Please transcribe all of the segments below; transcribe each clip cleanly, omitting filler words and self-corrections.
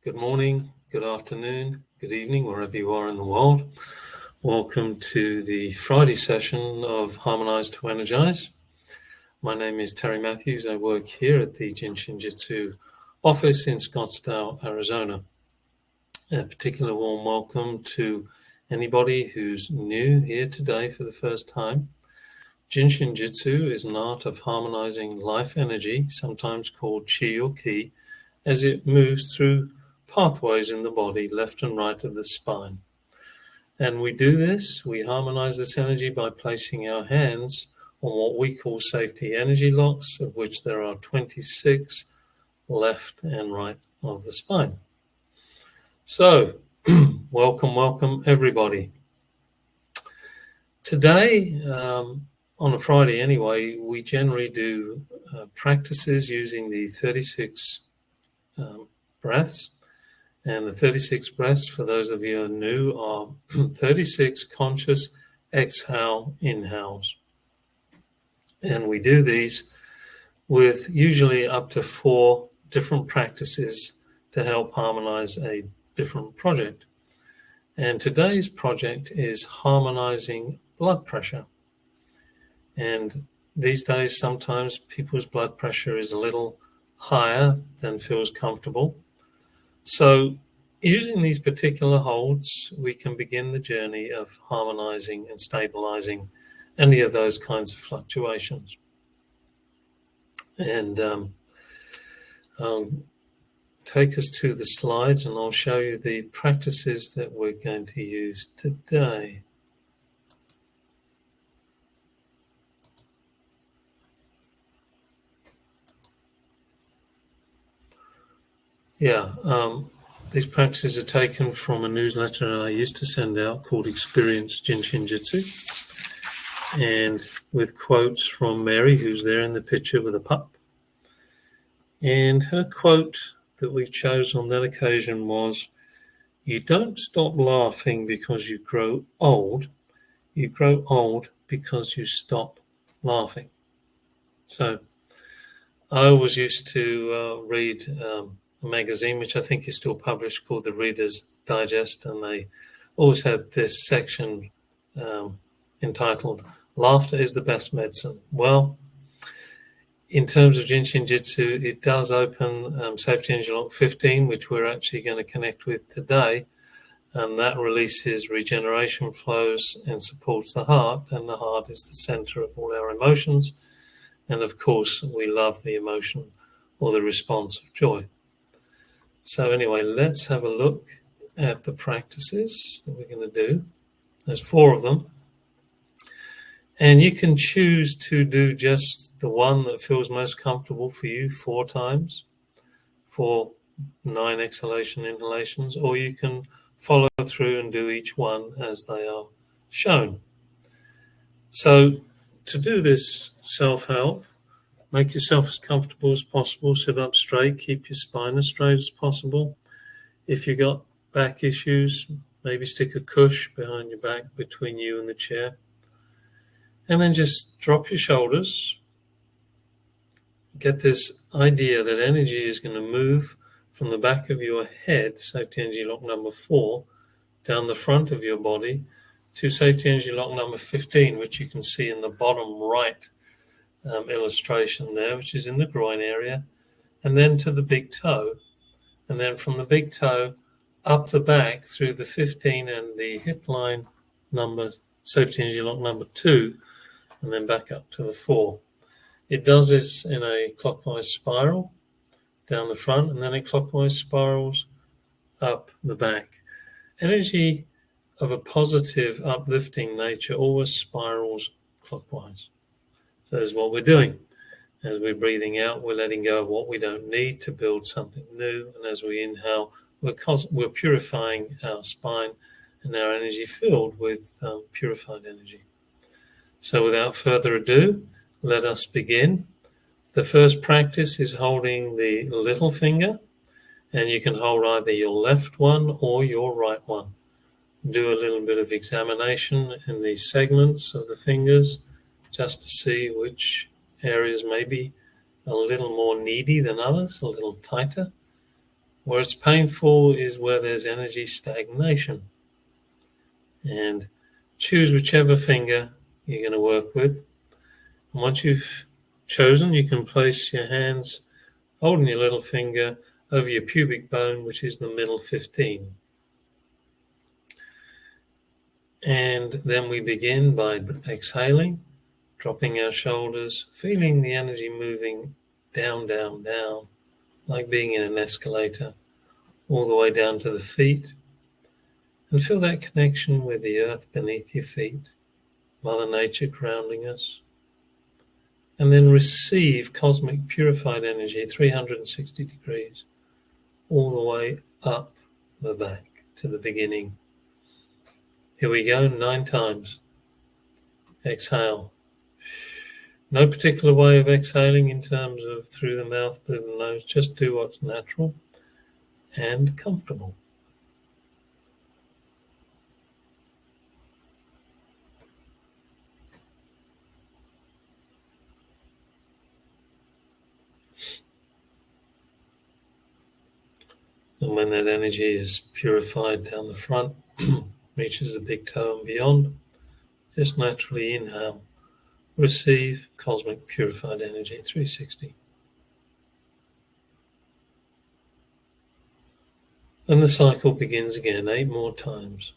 Good morning, good afternoon, good evening, wherever you are in the world. Welcome to the Friday session of Harmonize to Energize. My name is Terry Matthews. I work here at the Jin Shin Jyutsu office in Scottsdale, Arizona. A particular warm welcome to anybody who's new here today for the first time. Jin Shin Jyutsu is an art of harmonizing life energy, sometimes called chi or ki, as it moves through pathways in the body, left and right of the spine. And we do this, we harmonize this energy by placing our hands on what we call safety energy locks, of which there are 26 left and right of the spine. So, welcome everybody. Today, on a Friday anyway, we generally do practices using the 36 breaths. And the 36 breaths, for those of you who are new, are 36 conscious exhale inhales. And we do these with usually up to 4 different practices to help harmonize a different project. And today's project is harmonizing blood pressure. And these days, sometimes people's blood pressure is a little higher than feels comfortable. So using these particular holds, we can begin the journey of harmonizing and stabilizing any of those kinds of fluctuations. And I'll take us to the slides and I'll show you the practices that we're going to use today. These practices are taken from a newsletter I used to send out called Experience Jin Shin Jyutsu, and with quotes from Mary, who's there in the picture with a pup. And her quote that we chose on that occasion was, "You don't stop laughing because you grow old. You grow old because you stop laughing." So I always used to read a magazine, which I think is still published, called the Reader's Digest, and they always had this section entitled "Laughter is the Best Medicine." Well, in terms of Jin Shin Jyutsu, it does open Safety Energy Lock 15, which we're actually going to connect with today, and that releases regeneration flows and supports the heart, and the heart is the center of all our emotions, and of course we love the emotion or the response of joy. So anyway, let's have a look at the practices that we're going to do. There's 4 of them. And you can choose to do just the one that feels most comfortable for you 4 times for 9 exhalation inhalations, or you can follow through and do each one as they are shown. So to do this self-help, make yourself as comfortable as possible. Sit up straight. Keep your spine as straight as possible. If you've got back issues, maybe stick a cush behind your back between you and the chair. And then just drop your shoulders. Get this idea that energy is going to move from the back of your head, safety energy lock number 4, down the front of your body to safety energy lock number 15, which you can see in the bottom right illustration there, which is in the groin area, and then to the big toe, and then from the big toe up the back through the 15 and the hip line number, safety energy lock number 2, and then back up to the 4. It does this in a clockwise spiral down the front, and then it clockwise spirals up the back. Energy of a positive, uplifting nature always spirals clockwise. So this is what we're doing. As we're breathing out, we're letting go of what we don't need to build something new. And as we inhale, we're purifying our spine and our energy field with purified energy. So without further ado, let us begin. The first practice is holding the little finger, and you can hold either your left one or your right one. Do a little bit of examination in the segments of the fingers, just to see which areas may be a little more needy than others, a little tighter, Where it's painful is where there's energy stagnation. And choose whichever finger you're going to work with. And once you've chosen, you can place your hands holding your little finger over your pubic bone, which is the middle 15. And then we begin by exhaling, dropping our shoulders, feeling the energy moving down, down, down, like being in an escalator, all the way down to the feet. And feel that connection with the earth beneath your feet, Mother Nature grounding us. And then receive cosmic purified energy, 360 degrees, all the way up the back to the beginning. Here we go, 9 times. Exhale. No particular way of exhaling in terms of through the mouth, through the nose. Just do what's natural and comfortable. And when that energy is purified down the front, reaches the big toe and beyond, just naturally inhale. Receive cosmic purified energy, 360. And the cycle begins again, 8 more times.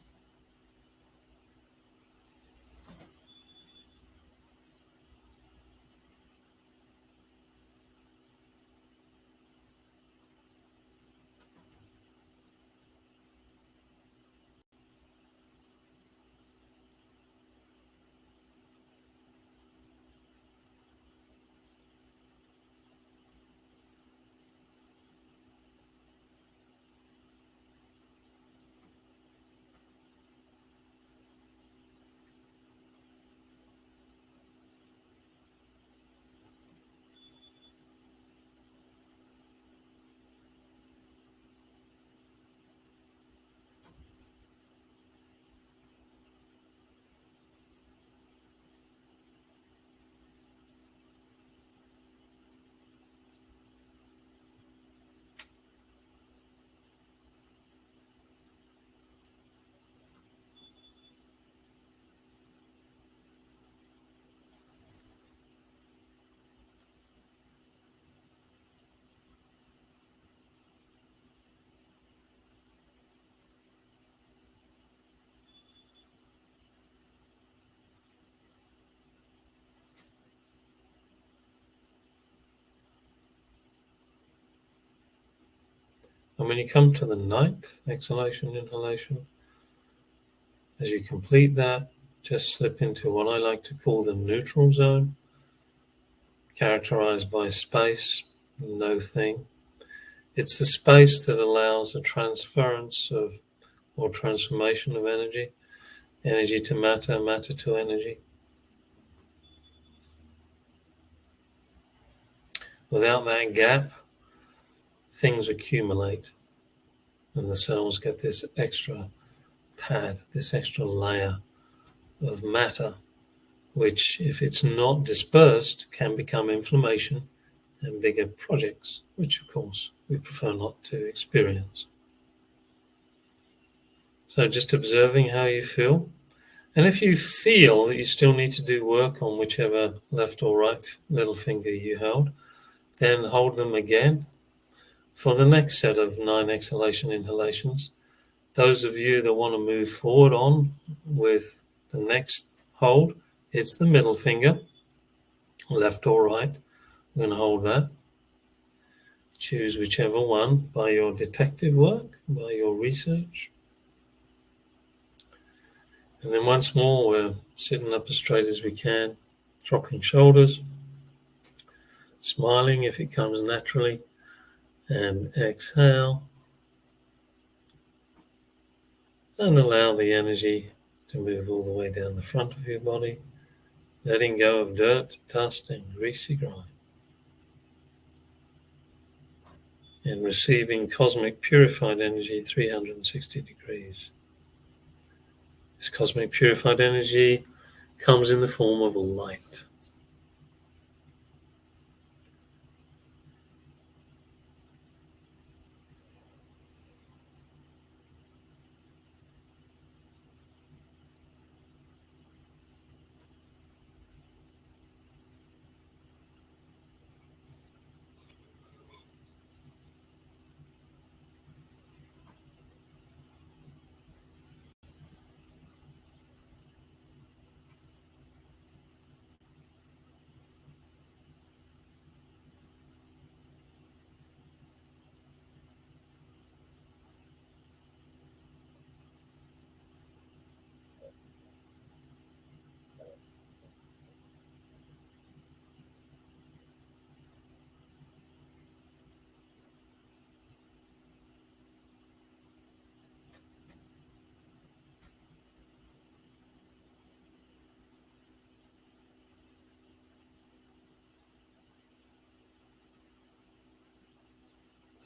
And when you come to the 9th exhalation, inhalation, as you complete that, just slip into what I like to call the neutral zone, characterized by space, no thing. It's the space that allows a transference of, or transformation of energy, energy to matter, matter to energy. Without that gap, things accumulate and the cells get this extra pad, this extra layer of matter, which, if it's not dispersed, can become inflammation and bigger projects, which of course we prefer not to experience. So just observing how you feel. And if you feel that you still need to do work on whichever left or right little finger you held, then hold them again for the next set of 9 exhalation inhalations. Those of you that want to move forward on with the next hold, it's the middle finger, left or right. We're going to hold that. Choose whichever one by your detective work, by your research. And then once more, we're sitting up as straight as we can, dropping shoulders, smiling if it comes naturally, and exhale. And allow the energy to move all the way down the front of your body, letting go of dirt, dust, and greasy grime. And receiving cosmic purified energy, 360 degrees. This cosmic purified energy comes in the form of light.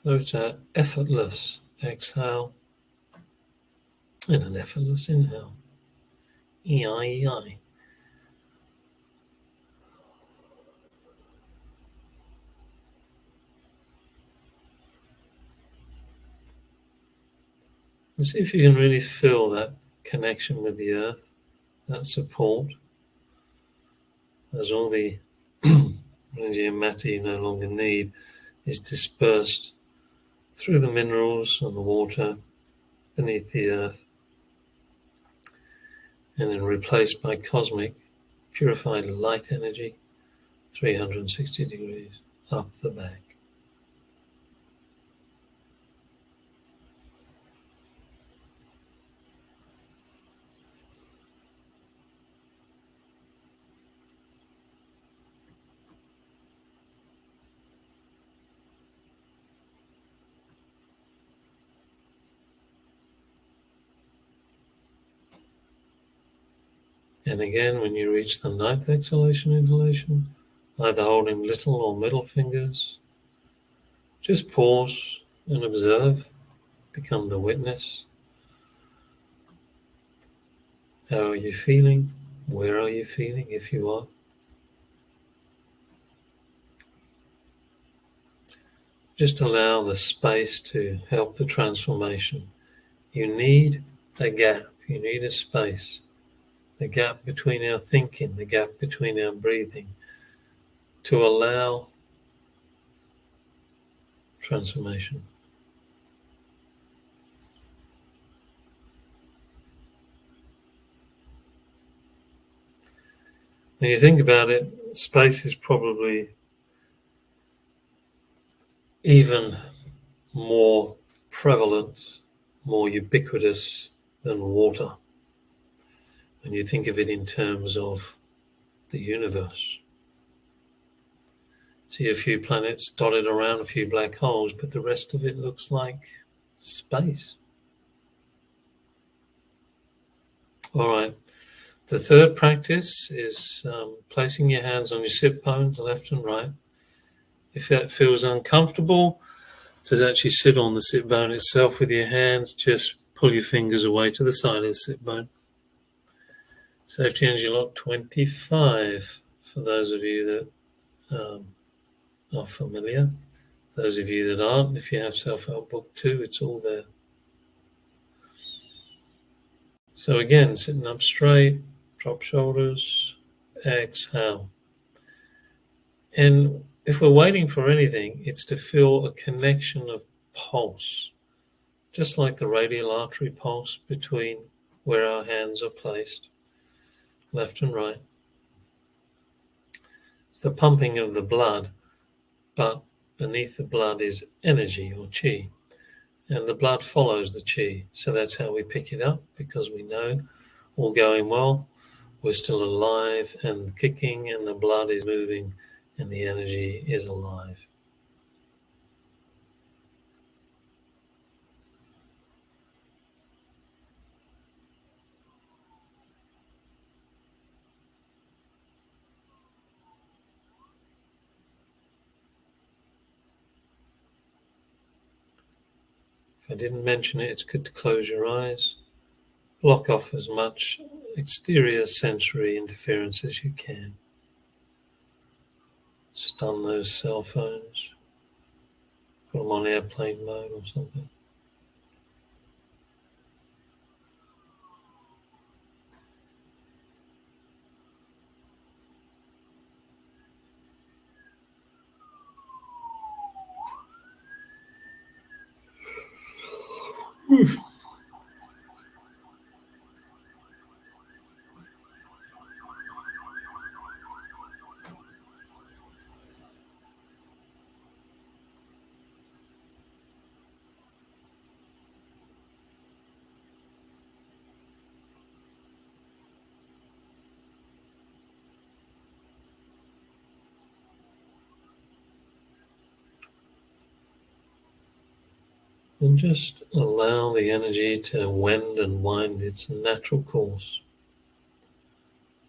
So it's an effortless exhale and an effortless inhale. E-I-E-I. And see if you can really feel that connection with the earth, that support, as all the energy and matter you no longer need is dispersed through the minerals and the water beneath the earth, and then replaced by cosmic, purified light energy, 360 degrees up the back. And again, when you reach the ninth exhalation, inhalation, either holding little or middle fingers, just pause and observe, become the witness. How are you feeling? Where are you feeling, if you are? Just allow the space to help the transformation. You need a gap, you need a space, the gap between our thinking, the gap between our breathing, to allow transformation. When you think about it, space is probably even more prevalent, more ubiquitous than water. When you think of it in terms of the universe. See a few planets dotted around, a few black holes, but the rest of it looks like space. All right. The third practice is placing your hands on your sit bones, left and right. If that feels uncomfortable, to actually sit on the sit bone itself with your hands, just pull your fingers away to the side of the sit bone. Safety energy lock 25 for those of you that are familiar. Those of you that aren't, if you have self-help book 2, it's all there. So again, sitting up straight, drop shoulders, exhale. And if we're waiting for anything, it's to feel a connection of pulse, just like the radial artery pulse between where our hands are placed, left and right. It's the pumping of the blood, but beneath the blood is energy or chi, and the blood follows the chi. So that's how we pick it up, because we know, all going well, we're still alive and kicking, and the blood is moving and the energy is alive. If I didn't mention it, it's good to close your eyes. Block off as much exterior sensory interference as you can. Stun those cell phones. Put them on airplane mode or something. And just allow the energy to wend and wind its natural course.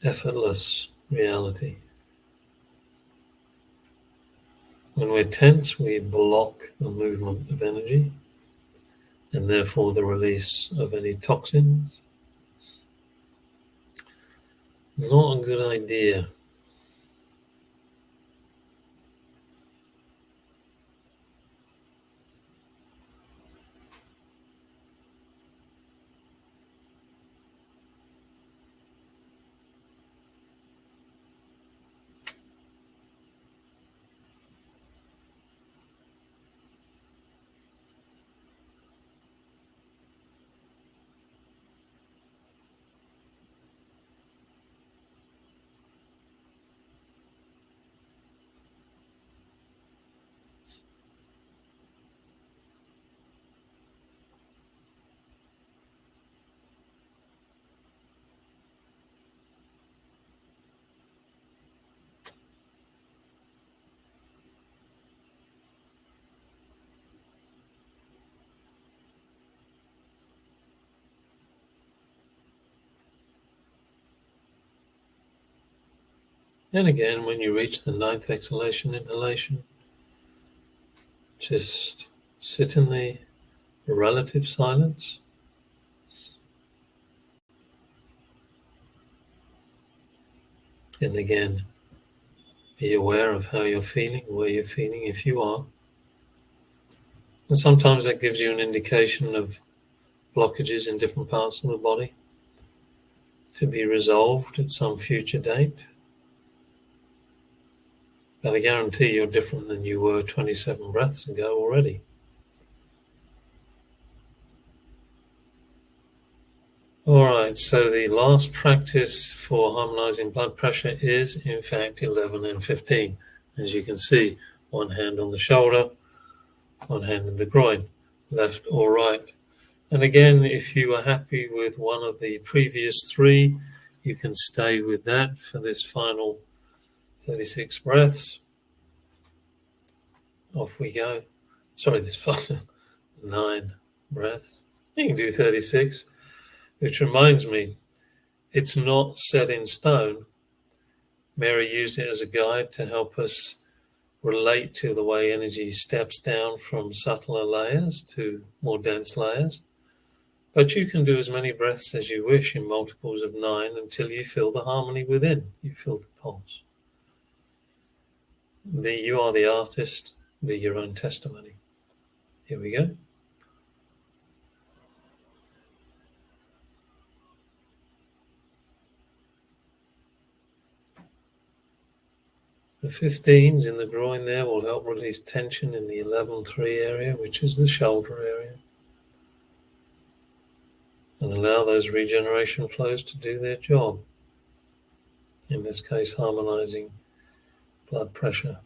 Effortless reality. When we're tense, we block the movement of energy and therefore the release of any toxins. Not a good idea. And again, when you reach the 9th exhalation, inhalation, just sit in the relative silence. And again, be aware of how you're feeling, where you're feeling, if you are. And sometimes that gives you an indication of blockages in different parts of the body to be resolved at some future date. But I guarantee you're different than you were 27 breaths ago already. All right, so the last practice for harmonizing blood pressure is, in fact, 11 and 15. As you can see, one hand on the shoulder, one hand in the groin, left or right. And again, if you are happy with one of the previous 3, you can stay with that for this final 36 breaths. Off we go. Sorry, this final 9 breaths. You can do 36, which reminds me, it's not set in stone. Mary used it as a guide to help us relate to the way energy steps down from subtler layers to more dense layers. But you can do as many breaths as you wish in multiples of 9 until you feel the harmony within. You feel the pulse. You are the artist, be your own testimony. Here we go. The 15s in the groin there will help release tension in the 11-3 area, which is the shoulder area, and allow those regeneration flows to do their job. In this case, harmonizing blood pressure.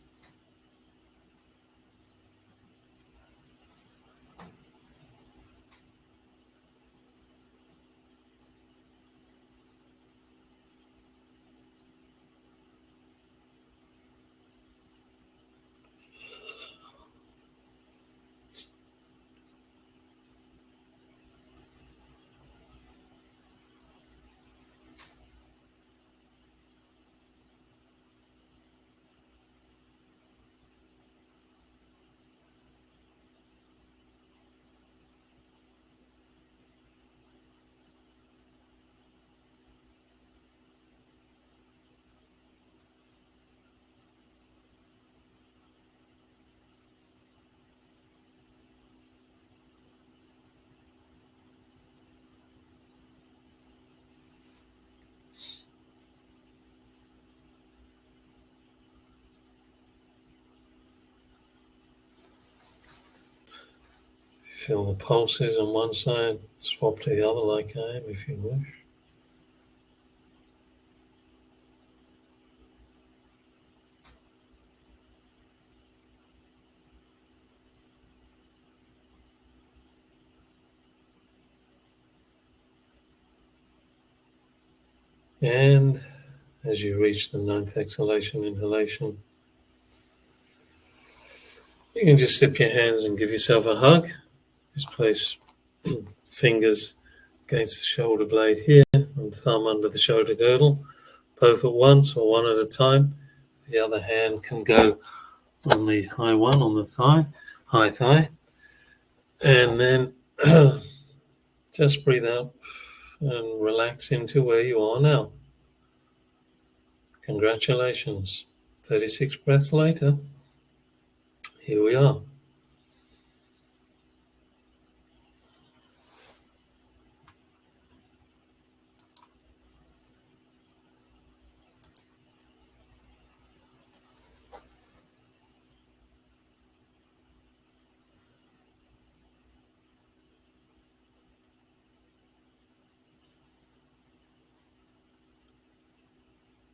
Feel the pulses on one side, swap to the other like I am if you wish. And as you reach the 9th exhalation, inhalation, you can just sip your hands and give yourself a hug. Just place fingers against the shoulder blade here and thumb under the shoulder girdle, both at once or one at a time. The other hand can go on the high one on the thigh, high thigh. And then just breathe out and relax into where you are now. Congratulations. 36 breaths later, here we are.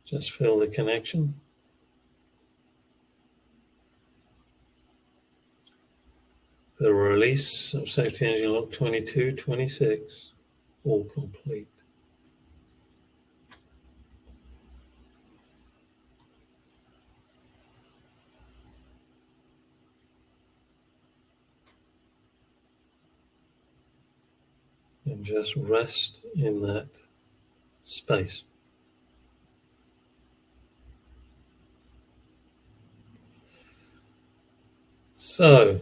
Just feel the connection. The release of safety energy lock 22, 26, all complete. And just rest in that space. So,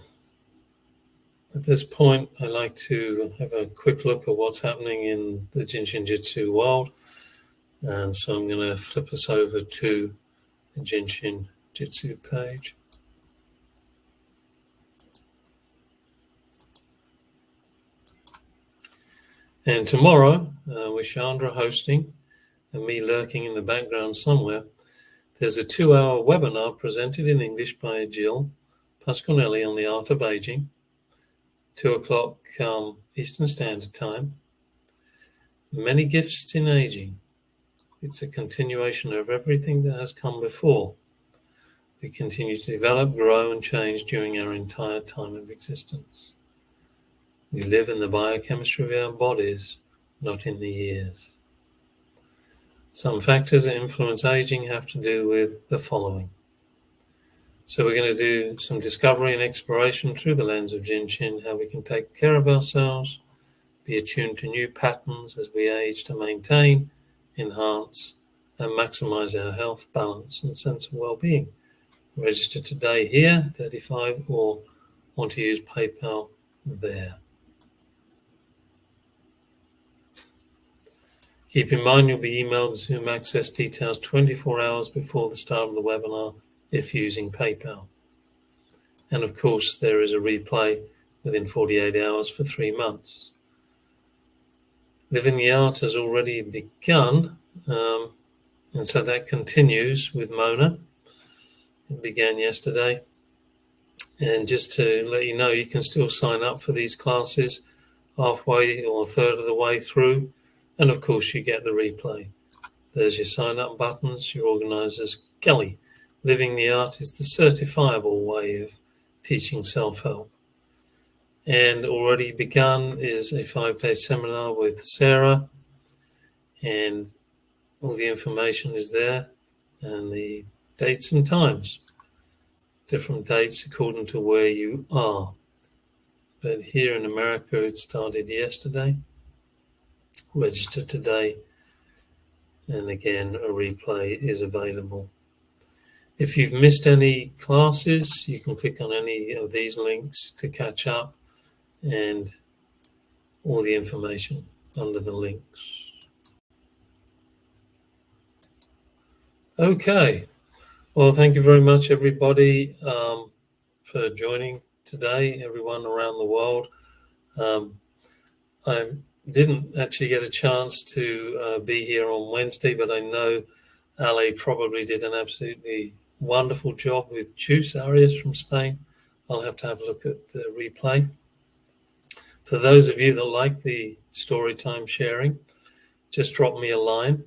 at this point, I like to have a quick look at what's happening in the Jin Shin Jyutsu world. And so I'm going to flip us over to the Jin Shin Jyutsu page. And tomorrow, with Chandra hosting and me lurking in the background somewhere, there's a 2-hour webinar presented in English by Jill Pasquinelli on the art of aging, 2 o'clock Eastern Standard Time. Many gifts in aging. It's a continuation of everything that has come before. We continue to develop, grow, and change during our entire time of existence. We live in the biochemistry of our bodies, not in the years. Some factors that influence aging have to do with the following. So we're going to do some discovery and exploration through the lens of Jin Shin, how we can take care of ourselves, be attuned to new patterns as we age to maintain, enhance, and maximize our health, balance, and sense of well-being. Register today here, 35, or want to use PayPal there. Keep in mind you'll be emailed Zoom access details 24 hours before the start of the webinar if using PayPal. And of course, there is a replay within 48 hours for 3 months. Living the Art has already begun, and so that continues with Mona. It began yesterday. And just to let you know, you can still sign up for these classes halfway or a third of the way through. And of course, you get the replay. There's your sign up buttons, your organizers. Kelly, Living the Art is the certifiable way of teaching self-help. And already begun is a 5-day seminar with Sarah. And all the information is there and the dates and times. Different dates according to where you are. But here in America, it started yesterday. Register today, and again, a replay is available. If you've missed any classes, you can click on any of these links to catch up, and all the information under the links. Okay, well, thank you very much, everybody, for joining today, everyone around the world. I didn't actually get a chance to be here on Wednesday, but I know Ali probably did an absolutely wonderful job with Chus Arias from Spain. I'll have to have a look at the replay. For those of you that like the story time sharing, just drop me a line.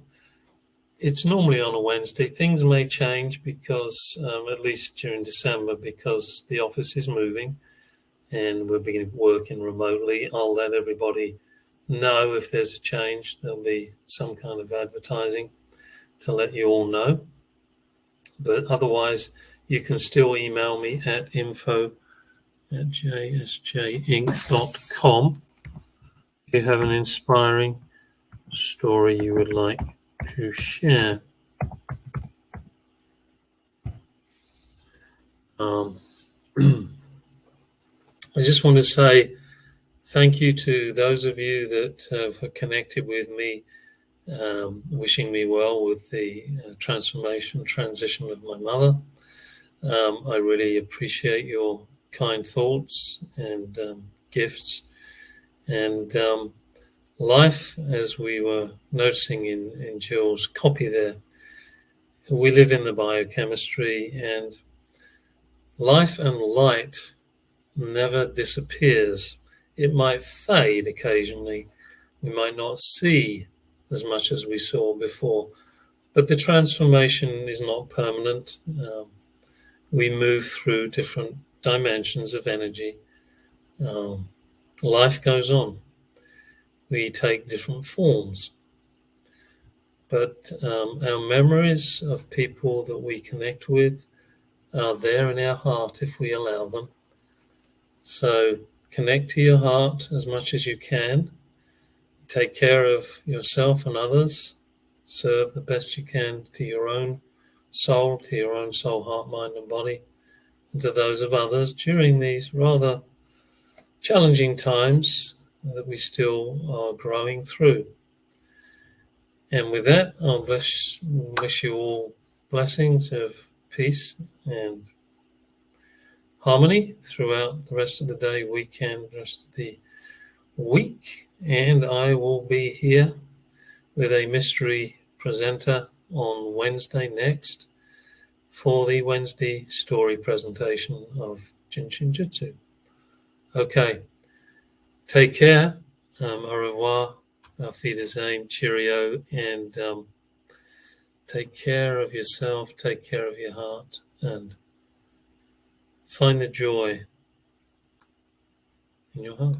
It's normally on a Wednesday. Things may change because, at least during December, because the office is moving and we're beginning working remotely. I'll let everybody know if there's a change. There'll be some kind of advertising to let you all know. But otherwise, you can still email me at info@jsjinc.com if you have an inspiring story you would like to share. I just want to say thank you to those of you that have connected with me, wishing me well with the transition of my mother. I really appreciate your kind thoughts and gifts. And life, as we were noticing in Jill's copy there, we live in the biochemistry, and life and light never disappears. It might fade occasionally. We might not see as much as we saw before, but the transformation is not permanent. We move through different dimensions of energy. Life goes on. We take different forms. But our memories of people that we connect with are there in our heart if we allow them. So connect to your heart as much as you can. Take care of yourself and others. Serve the best you can to your own soul, heart, mind, and body, and to those of others during these rather challenging times that we still are growing through. And with that, I'll wish you all blessings of peace and harmony throughout the rest of the day, weekend, rest of the week. And I will be here with a mystery presenter on Wednesday next for the Wednesday story presentation of Jin Shin Jyutsu. Okay, take care. Au revoir, auf Wiedersehen, cheerio, and take care of yourself, take care of your heart, and find the joy in your heart.